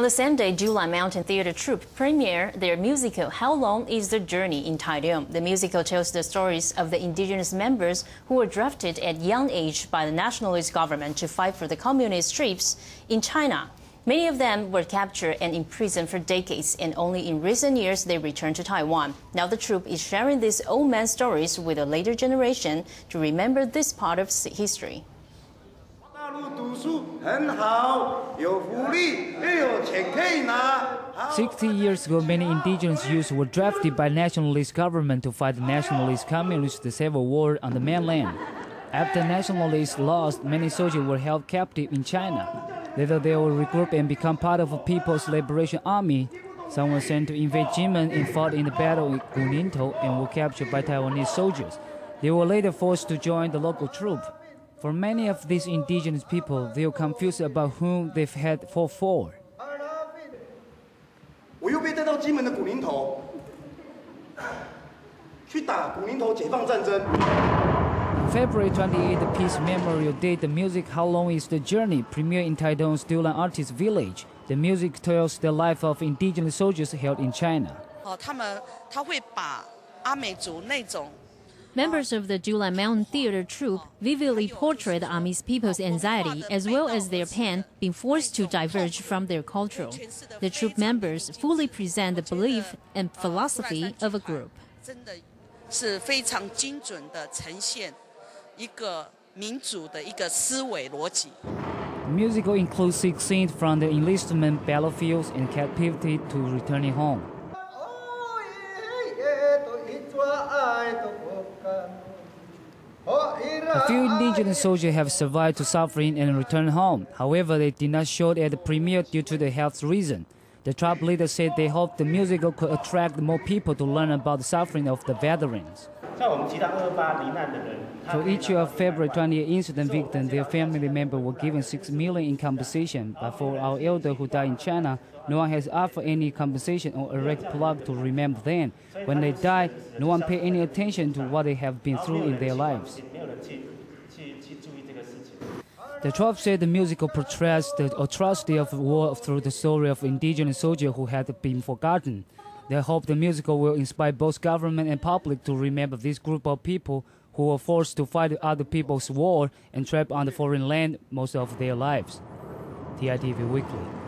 On the same day, July Mountain Theatre Troupe premiered their musical How Long is the Journey in Taiwan. The musical tells the stories of the indigenous members who were drafted at young age by the Nationalist Government to fight for the communist troops in China. Many of them were captured and imprisoned for decades, and only in recent years they returned to Taiwan. Now the troupe is sharing these old man stories with a later generation to remember this part of history. 60 years ago, many indigenous youths were drafted by Nationalist Government to fight the Nationalist-Communist Civil War on the mainland. After Nationalists lost, many soldiers were held captive in China. Later, they were regrouped and become part of a People's Liberation Army. Some were sent to invade Kinmen and fought in the battle in Kuningtou and were captured by Taiwanese soldiers. They were later forced to join the local troop. For many of these indigenous people, they were confused about whom they've had fought for. February 28, the Peace Memorial Day, the music How Long is the Journey premiered in Taiwan's Dulan Artist Village. The music tells the life of indigenous soldiers held in China. Members of the July Mountain Theatre Troupe vividly portray the Amis people's anxiety as well as their pain being forced to diverge from their culture. The troupe members fully present the belief and philosophy of a group. The musical includes 6 scenes from the enlistment battlefields and captivity to returning home. A few indigenous soldiers have survived to suffering and returned home. However, they did not show at the premiere due to the health reason. The troupe leader said they hoped the musical could attract more people to learn about the suffering of the veterans. For each of February 28 incident victims, their family members were given 6 million in compensation. But for our elders who died in China, no one has offered any compensation or erect plaque to remember them. When they die, no one paid any attention to what they have been through in their lives. The troupe said the musical portrays the atrocity of war through the story of indigenous soldiers who had been forgotten. They hope the musical will inspire both government and public to remember this group of people who were forced to fight other people's war and trapped on the foreign land most of their lives. TITV Weekly.